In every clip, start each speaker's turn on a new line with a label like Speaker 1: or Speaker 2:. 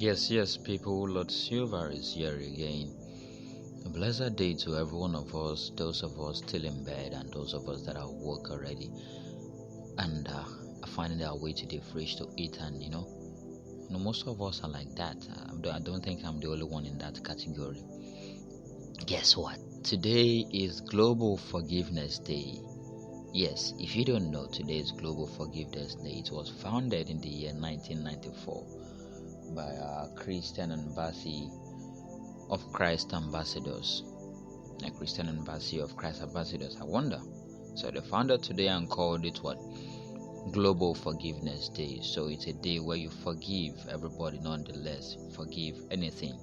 Speaker 1: Yes, people, Lord Silver is here again. A blessed day to every one of us, those of us still in bed, and those of us that are woke already and are finding our way to the fridge to eat. And most of us are like that. I don't think I'm the only one in that category. Guess what? Today is Global Forgiveness Day. Yes, if you don't know, today is Global Forgiveness Day. It was founded in the year 1994 by Christian Embassy of Christ Ambassadors. A Christian Embassy of Christ Ambassadors. I wonder. So they founded today and called it what? Global Forgiveness Day. So it's a day where you forgive everybody nonetheless. Forgive anything.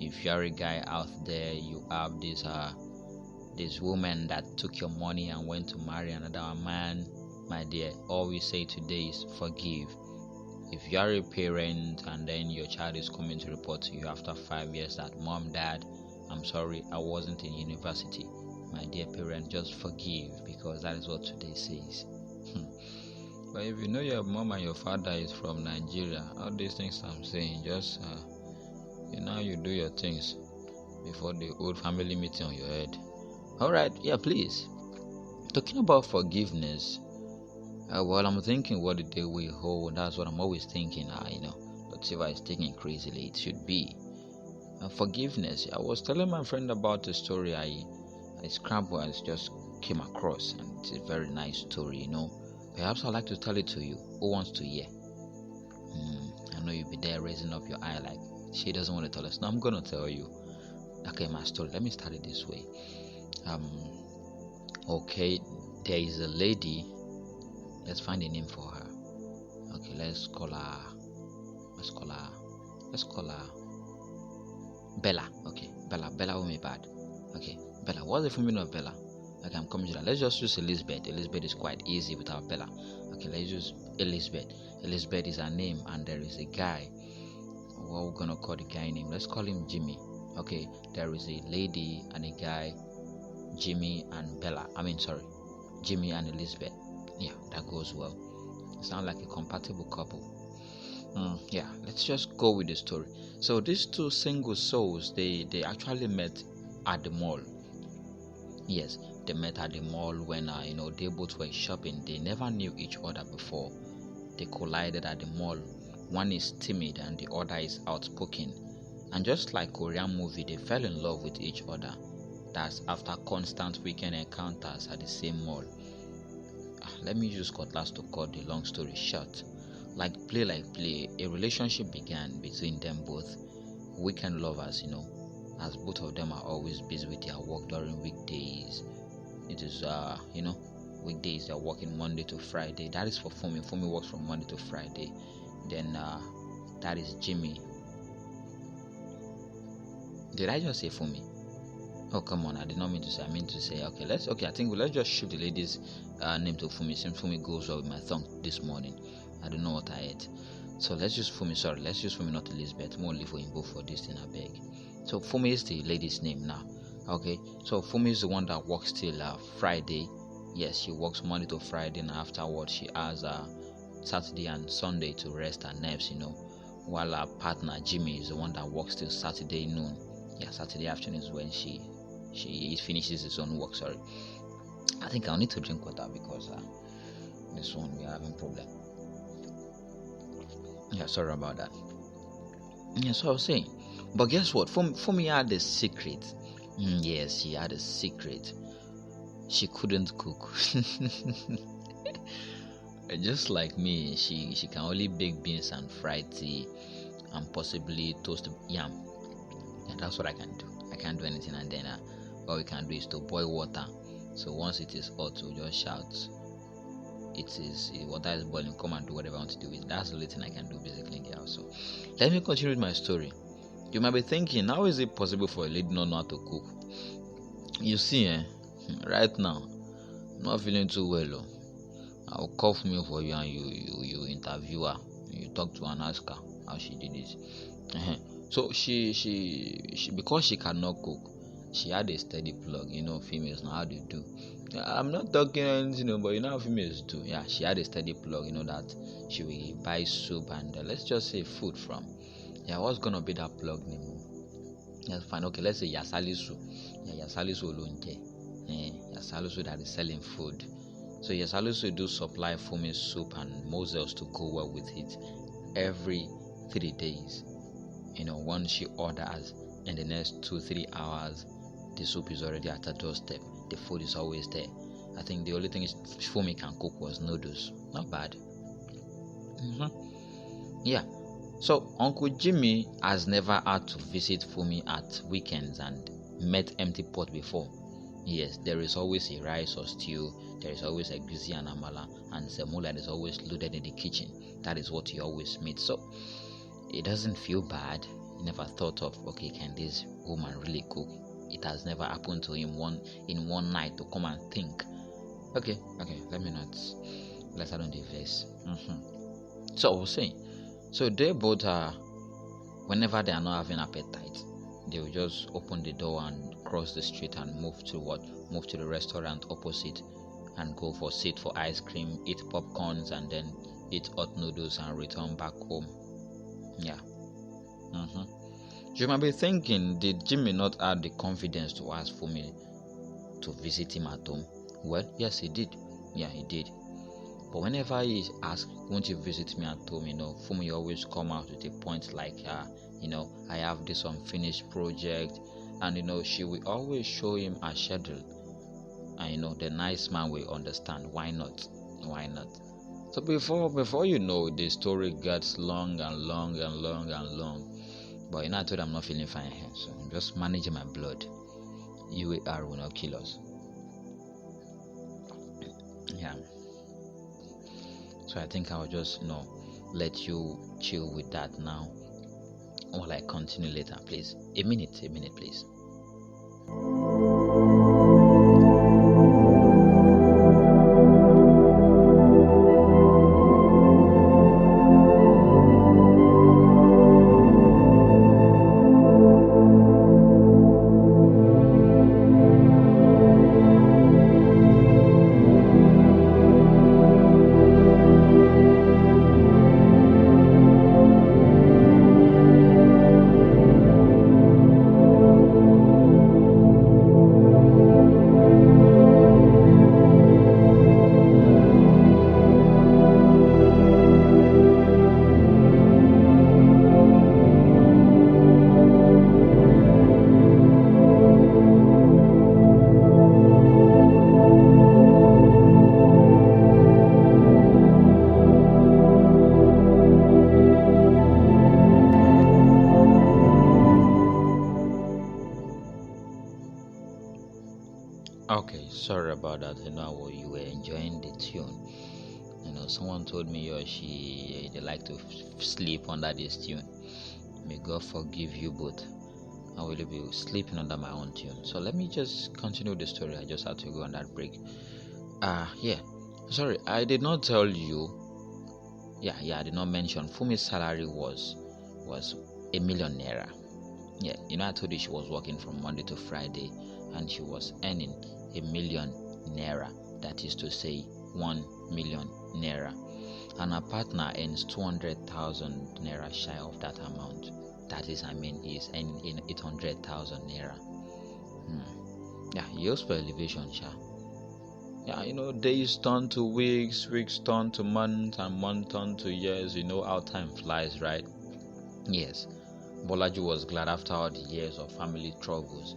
Speaker 1: If you're a guy out there, you have this woman that took your money and went to marry another man, my dear, all we say today is forgive. If you are a parent and then your child is coming to report to you after 5 years that mom, dad, I'm sorry, I wasn't in university, my dear parent, just forgive, because that is what today says. But if you know your mom and your father is from Nigeria, all these things I'm saying, just you do your things before the old family meeting on your head. Alright, yeah, please. Talking about forgiveness, well, I'm thinking what the day will hold. That's what I'm always thinking. But Silver is taking crazily. It should be forgiveness. I was telling my friend about a story I scrambled and just came across, and it's a very nice story. Perhaps I'd like to tell it to you. Who wants to hear? I know you'll be there raising up your eye like she doesn't want to tell us. No, I'm gonna tell you. Okay, my story. Let me start it this way. Okay, there is a lady. Let's find a name for her. Okay, let's call her Bella. Okay, Bella will be bad. Okay, Bella. What's the full meaning of Bella? Okay, I'm coming to that. Let's just use Elizabeth. Elizabeth is quite easy without Bella. Okay, let's use Elizabeth. Elizabeth is her name, and there is a guy. What we're gonna call the guy name? Let's call him Jimmy. Okay, there is a lady and a guy, Jimmy and Bella. Jimmy and Elizabeth. Yeah, that goes well. Sound like a compatible couple. Yeah, let's just go with the story. So these two single souls, they actually met at the mall. Yes, they met at the mall when they both were shopping. They never knew each other before. They collided at the mall. One is timid and the other is outspoken. And just like Korean movie, they fell in love with each other. That's after constant weekend encounters at the same mall. Let me use cutlass to cut the long story short. Like play, a relationship began between them both. Weekend lovers, as both of them are always busy with their work during weekdays. It is, weekdays they're working Monday to Friday. That is for Fumi. Fumi works from Monday to Friday. Then that is Jimmy. Did I just say Fumi? Oh, come on, I did not mean to say. I mean to say, I think let's just shift the lady's name to Fumi, since Fumi goes well with my tongue this morning. I don't know what I ate. So let's use Fumi, not Elizabeth. More leave for him both for this thing, I beg. So Fumi is the lady's name now. Okay, so Fumi is the one that works till Friday. Yes, she works Monday to Friday, and afterwards she has Saturday and Sunday to rest her nerves, while her partner Jimmy is the one that works till Saturday noon. Yeah, Saturday afternoon is when she finishes his own work. Sorry, I think I'll need to drink water because this one we are having problem. Yeah, sorry about that. Yeah, so I was saying, but guess what? Fumi had a secret. Yes, she had a secret. She couldn't cook. Just like me, she can only bake beans and fry tea and possibly toast yam. And that's what I can do. I can't do anything, and then what we can do is to boil water. So once it is hot, we'll just shout, water is boiling, come and do whatever I want to do with it. That's the only thing I can do basically in the house. So let me continue with my story. You might be thinking, how is it possible for a lady not know how to cook? You see, right now, I'm not feeling too well. I'll call me for you, and you interview her. You talk to her and ask her how she did it. So she because she cannot cook, she had a steady plug. Females know how they do. I'm not talking anything, but how females do. Yeah, she had a steady plug. That she will buy soup and let's just say food from. Yeah, what's gonna be that plug name? Yeah, fine. Okay, let's say Yasalisu. Yeah, Yasalisu Olunje. Yeah, Yasalisu that is selling food. So Yasalisu do supply Fumi soup and mosels to go well with it every 3 days. Once she orders, in the next 2-3 hours, the soup is already at her doorstep. The food is always there. I think the only thing is Fumi can cook was noodles. Not bad. Yeah. So Uncle Jimmy has never had to visit Fumi at weekends and met empty pot before. Yes, there is always a rice or stew, there is always a guzi and amala, and semula is always loaded in the kitchen. That is what he always meets. So it doesn't feel bad. He never thought of, okay, can this woman really cook? It has never happened to him in one night to come and think, okay, let's add on the verse. So I was saying, so they both are, whenever they are not having appetite, they will just open the door and cross the street and move to the restaurant opposite and go for sit for ice cream, eat popcorns, and then eat hot noodles and return back home. Yeah. You might be thinking, did Jimmy not have the confidence to ask for me to visit him at home? Well, yes, he did. Yeah, he did. But whenever he asks, won't you visit me at home, Fumi always come out with a point like, I have this unfinished project, and she will always show him a schedule, and the nice man will understand. Why not? So before you know, the story gets long and long and long and long. But I told I'm not feeling fine here, so I'm just managing my blood. UAR will not kill us. Yeah. So I think I'll just let you chill with that now, while I continue later, please. A minute, please. Okay, sorry about that. You were enjoying the tune. Someone told me they like to sleep under this tune. May God forgive you both. I will be sleeping under my own tune. So let me just continue the story. I just had to go on that break. Yeah. Sorry, I did not tell you. I did not mention Fumi's salary was ₦1 million. Yeah, I told you she was working from Monday to Friday, and she was earning ₦1 million. That is to say, 1 million naira. And her partner earns 200,000 naira shy of that amount. That is, he's earning 800,000 naira. Yeah, he hopes for elevation, sha. Yeah, days turn to weeks, weeks turn to months, and months turn to years. How time flies, right? Yes. Bolaji was glad after all the years of family troubles.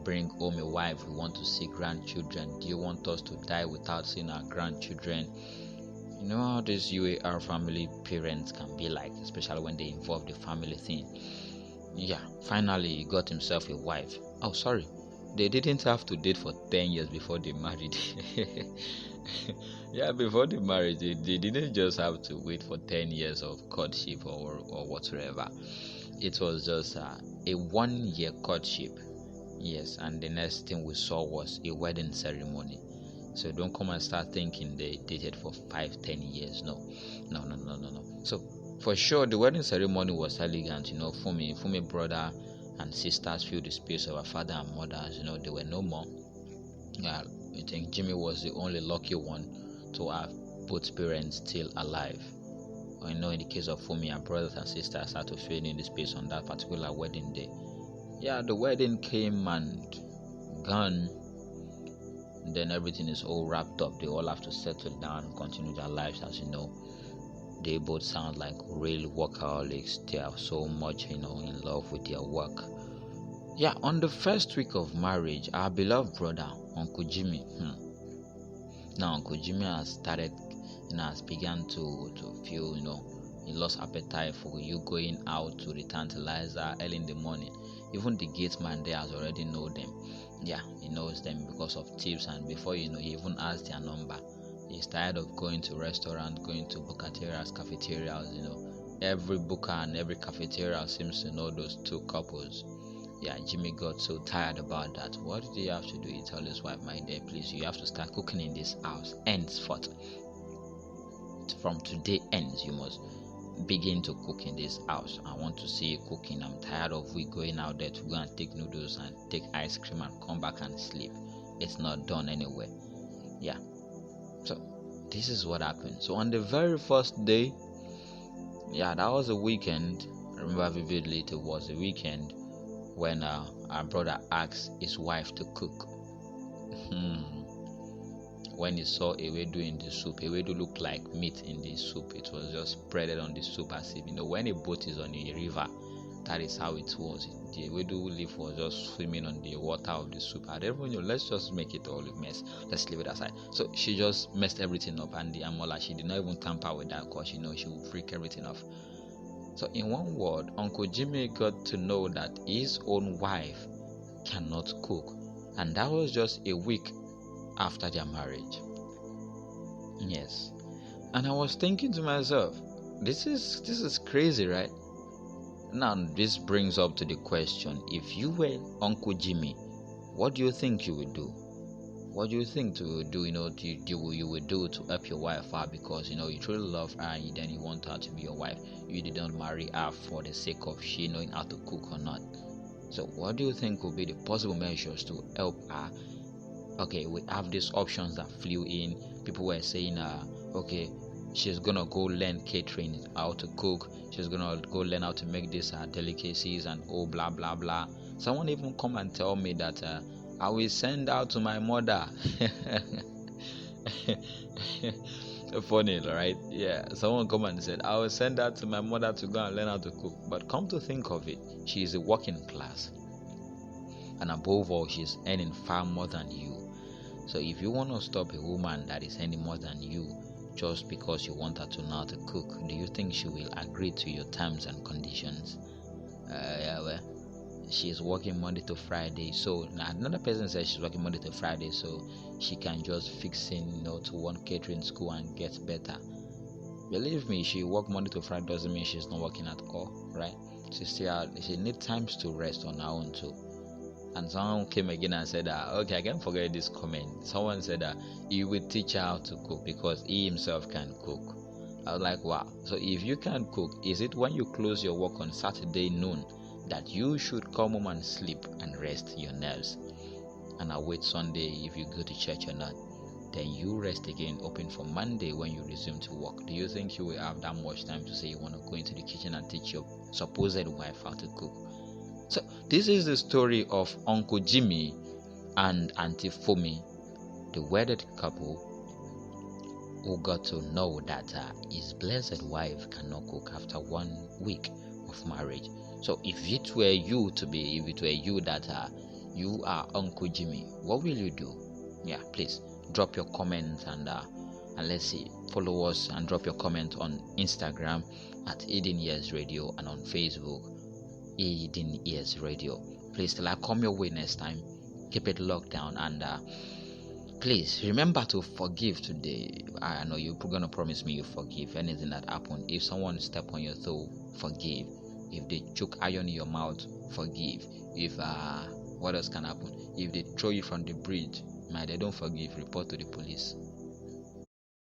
Speaker 1: Bring home a wife, we want to see grandchildren. Do you want us to die without seeing our grandchildren? You know how these UAR family parents can be like, especially when they involve the family thing. Yeah, finally he got himself a wife. Oh, sorry. They didn't have to date for 10 years before they married. Yeah, before the marriage, they didn't just have to wait for 10 years of courtship or whatsoever. It was just a 1-year courtship. Yes, and the next thing we saw was a wedding ceremony. So don't come and start thinking they dated for 5-10 years. No. So for sure, the wedding ceremony was elegant. Fumi brother and sisters filled the space of her father and mothers. They were no more. I think Jimmy was the only lucky one to have both parents still alive. In the case of Fumi, our brothers and sisters had to fill in the space on that particular wedding day. Yeah, the wedding came and gone. Then everything is all wrapped up. They all have to settle down and continue their lives. As you know, they both sound like real workaholics. They are so much, in love with their work. Yeah, on the first week of marriage, our beloved brother, Uncle Jimmy. Now, Uncle Jimmy has started, has begun to feel, he lost appetite for you going out to the tantalizer early in the morning. Even the gate man there has already know them. Yeah, he knows them because of tips, and before you know, he even asked their number. He's tired of going to restaurants, going to bucaterias, cafeterias. Every booker and every cafeteria seems to know those two couples. Yeah, Jimmy got so tired about that. What did he have to do? He told his wife, "My dear, please, you have to start cooking in this house. Henceforth, from today ends, you must begin to cook in this house. I want to see you cooking. I'm tired of we going out there to go and take noodles and take ice cream and come back and sleep. It's not done anyway." Yeah. So this is what happened. So on the very first day, yeah, that was a weekend. I remember vividly it was a weekend when our brother asked his wife to cook. When he saw Ewedu in the soup, Ewedu looked like meat in the soup. It was just spreaded on the soup as if, when a boat is on a river, that is how it was. The Ewedu leaf was just swimming on the water of the soup. I don't even know, let's just make it all a mess. Let's leave it aside. So she just messed everything up, and the Amola, she did not even tamper with that because she knows she would freak everything off. So in one word, Uncle Jimmy got to know that his own wife cannot cook. And that was just a week after their marriage. Yes. And I was thinking to myself, this is crazy, right? Now this brings up to the question, if you were Uncle Jimmy, what do you think you would do? What do you think to do, you would do to help your wife out? Because, you truly love her and then you want her to be your wife. You didn't marry her for the sake of she knowing how to cook or not. So what do you think would be the possible measures to help her? Okay, we have these options that flew in. People were saying, okay, she's gonna go learn catering, how to cook. She's gonna go learn how to make these delicacies and blah blah blah. Someone even come and tell me that I will send out to my mother. Funny, right? Yeah, someone come and said, I will send out to my mother to go and learn how to cook. But come to think of it, she is a working class, and above all, she's earning far more than you. So if you want to stop a woman that is earning more than you just because you want her to know how to cook, do you think she will agree to your terms and conditions? Yeah, well, she's working Monday to Friday. So another person says she's working Monday to Friday, so she can just fix in, to one catering school and get better. Believe me, she work Monday to Friday doesn't mean she's not working at all, right? She needs times to rest on her own too. And someone came again and said, okay, I can't forget this comment. Someone said that he will teach her how to cook because he himself can cook. I was like, wow. So if you can cook, is it when you close your work on Saturday noon that you should come home and sleep and rest your nerves and await Sunday if you go to church or not? Then you rest again, open for Monday when you resume to work. Do you think you will have that much time to say you want to go into the kitchen and teach your supposed wife how to cook? So this is the story of Uncle Jimmy and Auntie Fumi, the wedded couple who got to know that his blessed wife cannot cook after 1 week of marriage. So if it were you that you are Uncle Jimmy, what will you do? Yeah, please drop your comments and let's see, follow us and drop your comment on Instagram at Eden Years Radio and on Facebook Eden Years Radio. Please, till I come your way next time, keep it locked down and please remember to forgive today. I know you're gonna promise me you forgive anything that happened. If someone step on your toe, forgive. If they choke iron in your mouth, forgive. If what else can happen? If they throw you from the bridge, they don't forgive, report to the police.